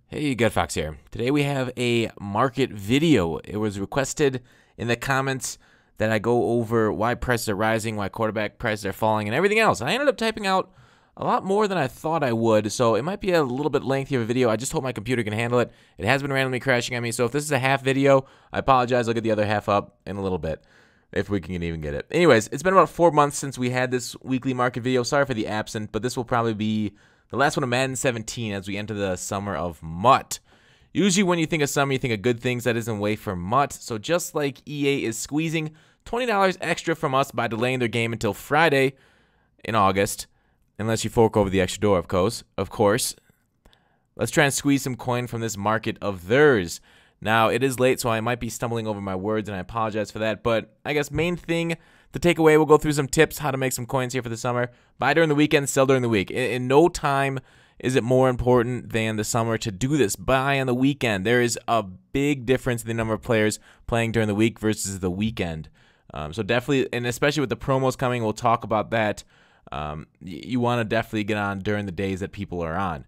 Hey, Gut Fox here. Today we have a market video. It was requested in the comments that I go over why prices are rising, why quarterback prices are falling, and everything else. I ended up typing out a lot more than I thought I would, so it might be a little bit lengthy of a video. I just hope my computer can handle it. It has been randomly crashing on me, so if this is a half video, I apologize. I'll get the other half up in a little bit, if we can even get it. Anyways, it's been about 4 months since we had this weekly market video. Sorry for the absent, but this will probably be the last one of Madden 17 as we enter the summer of MUT. Usually when you think of summer, you think of good things. That isn't way for MUT. So just like EA is squeezing $20 extra from us by delaying their game until Friday in August, unless you fork over the extra door, of course. Let's try and squeeze some coin from this market of theirs. Now, it is late, so I might be stumbling over my words, and I apologize for that. But I guess main thing to take away, we'll go through some tips, how to make some coins here for the summer. Buy during the weekend, sell during the week. In no time is it more important than the summer to do this. Buy on the weekend. There is a big difference in the number of players playing during the week versus the weekend. So definitely, and especially with the promos coming, we'll talk about that. You want to definitely get on during the days that people are on.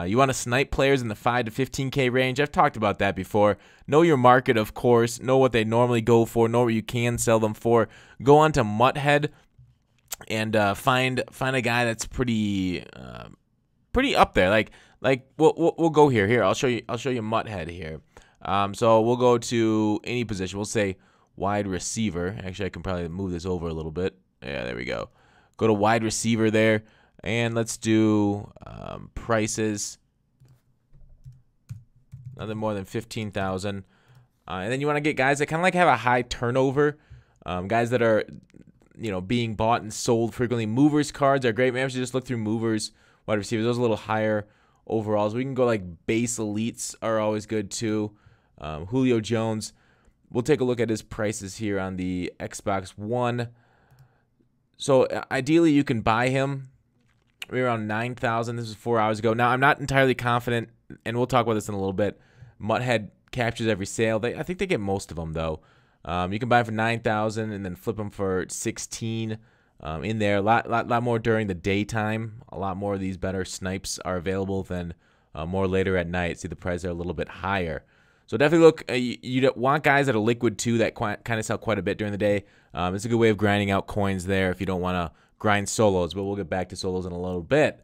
You want to snipe players in the 5 to 15K range. I've talked about that before. Know your market, of course. Know what they normally go for. Know what you can sell them for. Go on to MUT and find a guy that's pretty up there. Like we'll go here. Here, I'll show you MUT here. So we'll go to any position. We'll say wide receiver. Actually, I can probably move this over a little bit. Yeah, there we go. Go to wide receiver there. And let's do prices. Nothing more than 15,000. And then you want to get guys that kind of like have a high turnover. Guys that are, being bought and sold frequently. Movers cards are great. Maybe I should just look through movers, wide receivers. Those are a little higher overalls. We can go like base elites are always good too. Julio Jones. We'll take a look at his prices here on the Xbox One. So ideally you can buy him around 9,000. This was 4 hours ago. Now, I'm not entirely confident, and we'll talk about this in a little bit. MUT captures every sale. I think they get most of them, though. You can buy them for 9,000 and then flip them for 16 in there. A lot more during the daytime. A lot more of these better snipes are available than more later at night. See, the prices are a little bit higher. So definitely look. You want guys that are liquid, too, that kind of sell quite a bit during the day. It's a good way of grinding out coins there if you don't want to grind solos, but we'll get back to solos in a little bit.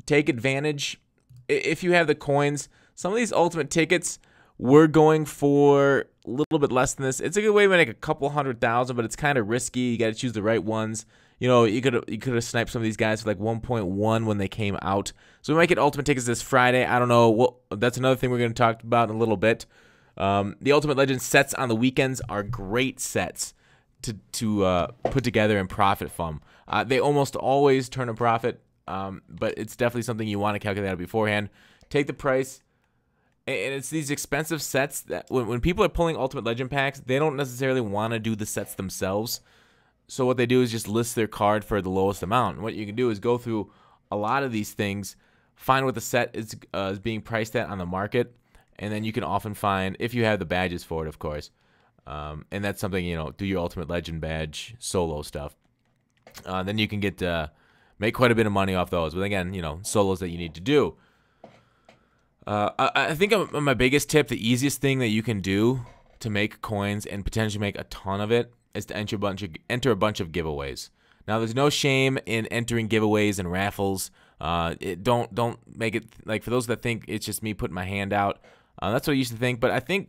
Take advantage if you have the coins. Some of these ultimate tickets we're going for a little bit less than this. It's a good way to make a couple 100,000, but it's kind of risky. You got to choose the right ones. You could have sniped some of these guys for like 1.1 when they came out. So we might get ultimate tickets this Friday. I don't know. Well, that's another thing we're going to talk about in a little bit. The Ultimate Legends sets on the weekends are great sets to put together and profit from. They almost always turn a profit, but it's definitely something you want to calculate out beforehand. Take the price, and it's these expensive sets that when people are pulling Ultimate Legend packs, they don't necessarily want to do the sets themselves. So what they do is just list their card for the lowest amount. And what you can do is go through a lot of these things, find what the set is being priced at on the market, and then you can often find, if you have the badges for it, of course. And that's something, do your Ultimate Legend badge solo stuff. Then you can make quite a bit of money off those. But again, solos that you need to do. I think my biggest tip, the easiest thing that you can do to make coins and potentially make a ton of it is to enter a bunch of giveaways. Now, there's no shame in entering giveaways and raffles. Don't make it like for those that think it's just me putting my hand out. That's what I used to think, but I think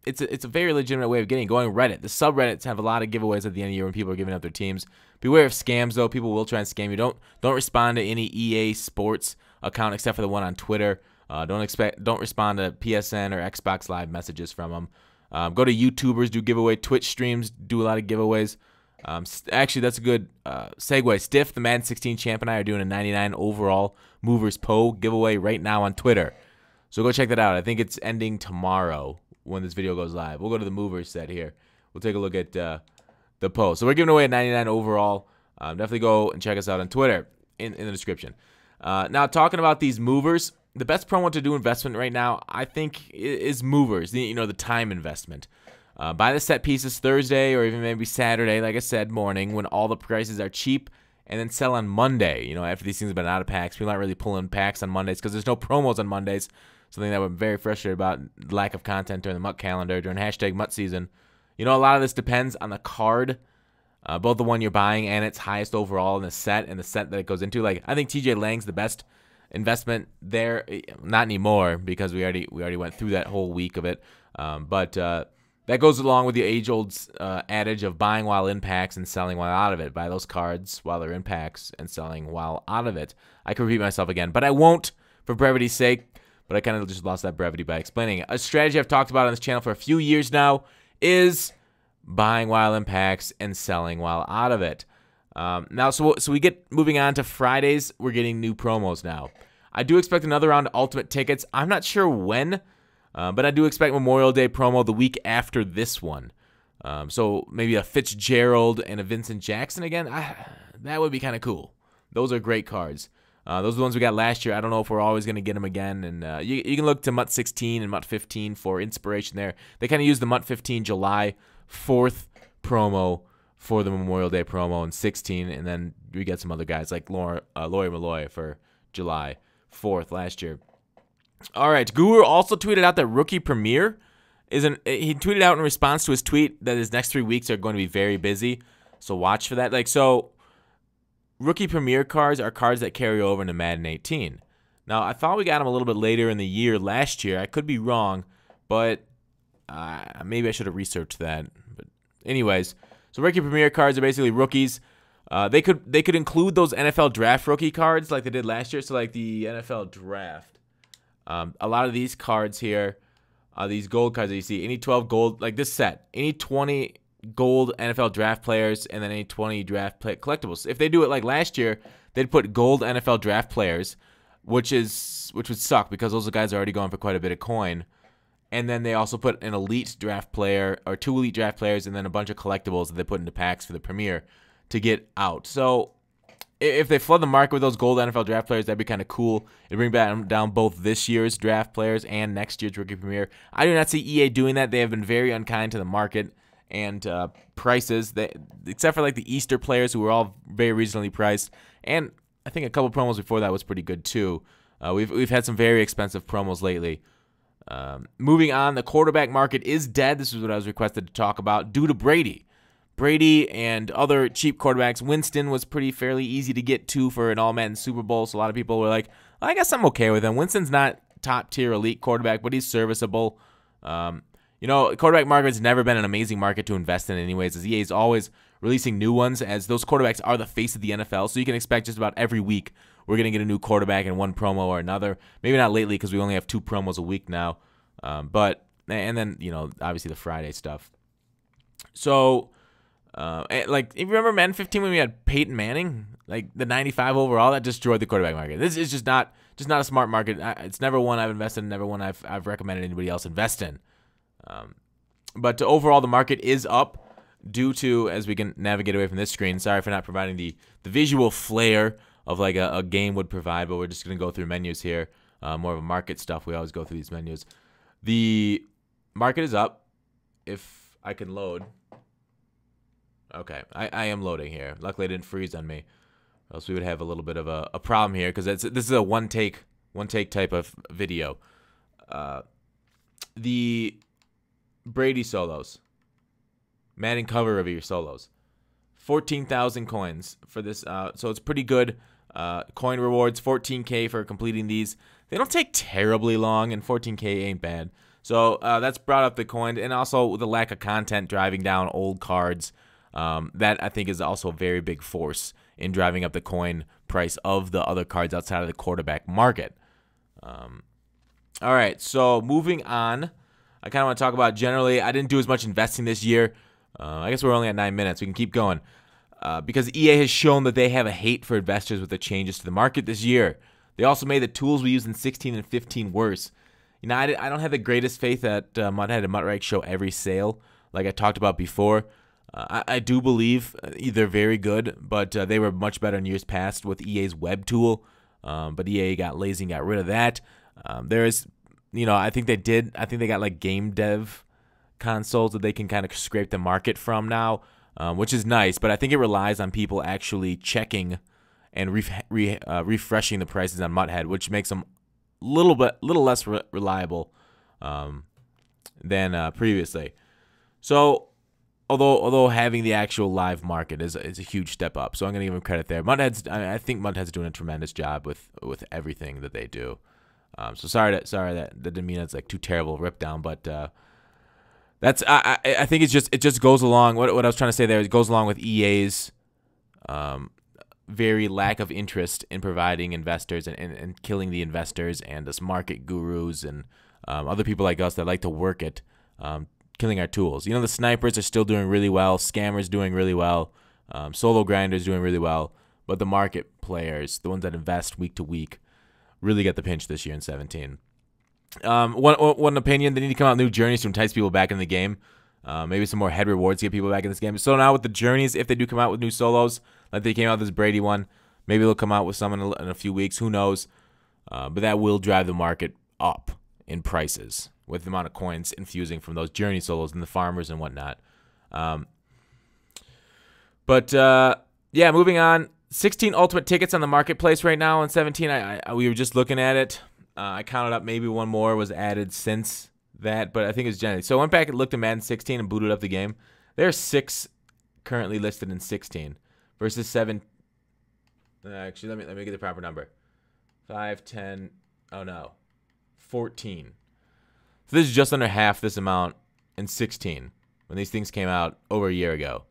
it's a very legitimate way of going Reddit. The subreddits have a lot of giveaways at the end of the year when people are giving up their teams. Beware of scams, though. People will try and scam you. Don't respond to any EA Sports account except for the one on Twitter. Don't respond to PSN or Xbox Live messages from them. Go to YouTubers, do giveaway. Twitch streams do a lot of giveaways. Actually, that's a good segue. Stiff, the Madden 16 champ, and I are doing a 99 overall Movers Poe giveaway right now on Twitter. So go check that out. I think it's ending tomorrow when this video goes live. We'll go to the Movers set here. We'll take a look at the Poe. So we're giving away a 99 overall. Definitely go and check us out on Twitter in the description. Now, talking about these Movers, the best promo to do investment right now, I think, is Movers, the time investment. Buy the set pieces Thursday or even maybe Saturday, like I said, morning, when all the prices are cheap and then sell on Monday. You know, after these things have been out of packs, people aren't really pulling packs on Mondays because there's no promos on Mondays. Something that I'm very frustrated about, lack of content during the MUT calendar, during hashtag MUT season. You know, a lot of this depends on the card, both the one you're buying and its highest overall in the set and the set that it goes into. Like, I think TJ Lang's the best investment there. Not anymore because we already went through that whole week of it. But that goes along with the age-old adage of buying while in packs and selling while out of it. Buy those cards while they're in packs and selling while out of it. I could repeat myself again, but I won't for brevity's sake. But I kind of just lost that brevity by explaining it. A strategy I've talked about on this channel for a few years now is buying while in packs and selling while out of it. Now, so we get moving on to Fridays. We're getting new promos now. I do expect another round of Ultimate tickets. I'm not sure when, but I do expect Memorial Day promo the week after this one. So maybe a Fitzgerald and a Vincent Jackson again. That would be kind of cool. Those are great cards. Those are the ones we got last year. I don't know if we're always going to get them again. And you can look to MUT 16 and MUT 15 for inspiration there. They kind of use the MUT 15 July 4th promo for the Memorial Day promo in 16. And then we get some other guys like Lori Malloy for July 4th last year. All right. Guru also tweeted out that Rookie Premier he tweeted out in response to his tweet that his next 3 weeks are going to be very busy. So watch for that. Rookie Premier cards are cards that carry over into Madden 18. Now, I thought we got them a little bit later in the year last year. I could be wrong, but maybe I should have researched that. But anyways, so Rookie Premier cards are basically rookies. They could include those NFL Draft rookie cards like they did last year. So like the NFL Draft. A lot of these cards here, these gold cards that you see, any 12 gold, like this set, any 20 gold NFL draft players and then any 20 draft collectibles. If they do it like last year, they'd put gold NFL draft players, which would suck because those guys are already going for quite a bit of coin. And then they also put an elite draft player or 2 elite draft players and then a bunch of collectibles that they put into packs for the Premier to get out. So if they flood the market with those gold NFL draft players, that'd be kind of cool. It'd bring down both this year's draft players and next year's Rookie Premier. I do not see EA doing that. They have been very unkind to the market and prices, except for like the Easter players who were all very reasonably priced, and I think a couple promos before that was pretty good too. We've had some very expensive promos lately. Moving on, the quarterback market is dead. This is what I was requested to talk about due to Brady and other cheap quarterbacks. Winston was fairly easy to get to for an All-Madden Super Bowl, so a lot of people were like, I guess I'm okay with him. Winston's not top tier elite quarterback, but he's serviceable. You know, quarterback market's never been an amazing market to invest in anyways, as EA is always releasing new ones, as those quarterbacks are the face of the NFL, so you can expect just about every week we're going to get a new quarterback in one promo or another. Maybe not lately because we only have 2 promos a week now, and then, you know, obviously the Friday stuff. So, like, if you remember Madden 15 when we had Peyton Manning, like the 95 overall, that destroyed the quarterback market. This is just not a smart market. It's never one I've invested in, never one I've recommended anybody else invest in. But overall, the market is up due to, as we can navigate away from this screen, sorry for not providing the visual flair of like a game would provide, but we're just going to go through menus here. More of a market stuff. We always go through these menus. The market is up. If I can load. Okay, I am loading here. Luckily, it didn't freeze on me. Or else we would have a little bit of a problem here because this is a one take type of video. The Brady solos, Madden cover review solos, 14,000 coins for this. So it's pretty good. Coin rewards, 14K for completing these. They don't take terribly long, and 14K ain't bad. So that's brought up the coin, and also the lack of content driving down old cards. That I think is also a very big force in driving up the coin price of the other cards outside of the quarterback market. All right, so moving on. I kind of want to talk about generally, I didn't do as much investing this year. I guess we're only at 9 minutes. We can keep going. Because EA has shown that they have a hate for investors with the changes to the market this year. They also made the tools we used in 16 and 15 worse. You know, I don't have the greatest faith that MUT and MUT show every sale, like I talked about before. I do believe they're very good, but they were much better in years past with EA's web tool. But EA got lazy and got rid of that. There is, you know, I think they got like game dev consoles that they can kind of scrape the market from now. which is nice. But I think it relies on people actually checking and refreshing the prices on MUT, which makes them little less reliable than previously. So although having the actual live market is a huge step up, so I'm gonna give them credit there. I think MUT's doing a tremendous job with everything that they do. So sorry that the didn't like too terrible rip down, but that's I think it just goes along. What I was trying to say there, it goes along with EA's very lack of interest in providing investors and killing the investors and us market gurus and other people like us that like to work it, killing our tools. The snipers are still doing really well, scammers doing really well, solo grinders doing really well, but the market players, the ones that invest week to week, really get the pinch this year in 17. One opinion, they need to come out with new journeys to entice people back in the game. Maybe some more head rewards to get people back in this game. So now with the journeys, if they do come out with new solos, like they came out with this Brady one, maybe they'll come out with some in a few weeks. Who knows? But that will drive the market up in prices with the amount of coins infusing from those journey solos and the farmers and whatnot. Yeah, moving on. 16 ultimate tickets on the marketplace right now in 17. We were just looking at it. I counted up maybe one more was added since that, but I think it's generally. So I went back and looked at Madden 16 and booted up the game. There are 6 currently listed in 16 versus 7. Actually, let me get the proper number. 5, 10. Oh no, 14. So this is just under half this amount in 16 when these things came out over a year ago.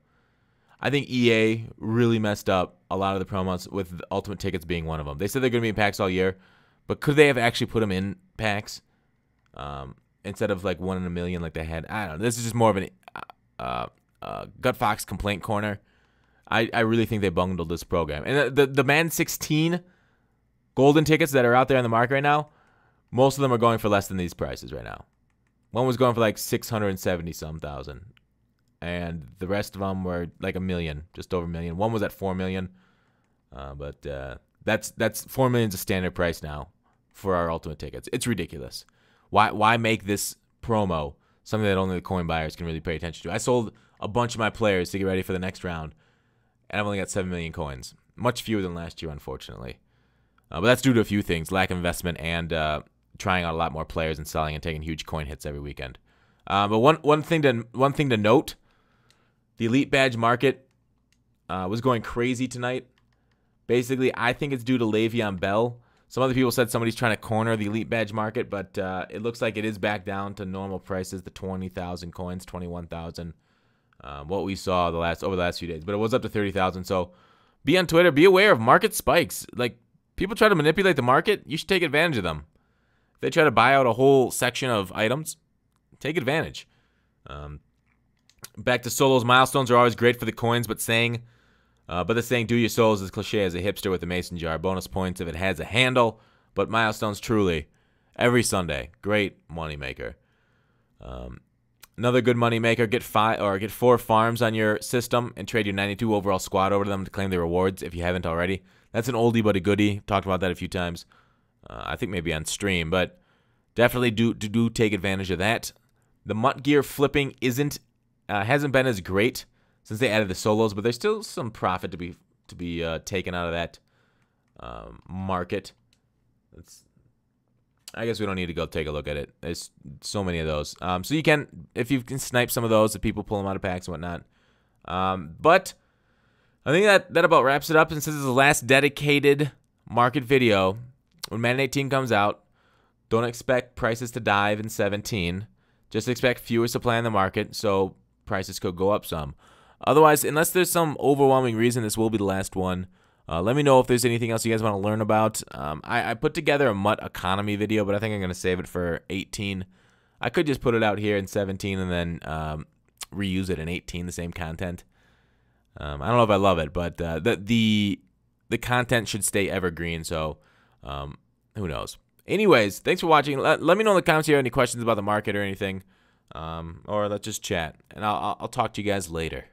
I think EA really messed up a lot of the promos with the ultimate tickets being one of them. They said they're going to be in packs all year, but could they have actually put them in packs instead of like 1 in a million like they had? I don't know. This is just more of an Gut Fox complaint corner. I really think they bungled this program. And the Madden 16 golden tickets that are out there in the market right now, most of them are going for less than these prices right now. One was going for like 670-some thousand. And the rest of them were like $1 million, just over $1 million. One was at $4 million, but that's $4 million's a standard price now for our ultimate tickets. It's ridiculous. Why make this promo something that only the coin buyers can really pay attention to? I sold a bunch of my players to get ready for the next round, and I've only got 7 million coins, much fewer than last year, unfortunately. But that's due to a few things: lack of investment and trying out a lot more players and selling and taking huge coin hits every weekend. But one thing to note. The Elite Badge market was going crazy tonight. Basically, I think it's due to Le'Veon Bell. Some other people said somebody's trying to corner the Elite Badge market, but it looks like it is back down to normal prices, the 20,000 coins, 21,000, what we saw over the last few days. But it was up to 30,000. So be on Twitter. Be aware of market spikes. Like, people try to manipulate the market. You should take advantage of them. If they try to buy out a whole section of items, take advantage. Back to solos. Milestones are always great for the coins, but the saying do your solos is cliche as a hipster with a mason jar. Bonus points if it has a handle, but milestones truly every Sunday. Great moneymaker. Another good moneymaker, get 4 farms on your system and trade your 92 overall squad over to them to claim the rewards if you haven't already. That's an oldie but a goodie. Talked about that a few times. I think maybe on stream, but definitely do take advantage of that. The MUT gear flipping hasn't been as great since they added the solos, but there's still some profit to be taken out of that market. I guess we don't need to go take a look at it. There's so many of those. So you can, if you can snipe some of those, if people pull them out of packs and whatnot. But I think that about wraps it up. And since this is the last dedicated market video, when Madden 18 comes out, don't expect prices to dive in 17. Just expect fewer supply in the market, so prices could go up some. Otherwise, unless there's some overwhelming reason, this will be the last one. Let me know if there's anything else you guys want to learn about. I put together a MUT economy video, but I think I'm going to save it for 18. I could just put it out here in 17 and then reuse it in 18, the same content. I don't know if I love it, but the content should stay evergreen, so who knows. Anyways, thanks for watching. Let me know in the comments if you have any questions about the market or anything, or let's just chat, and I'll talk to you guys later.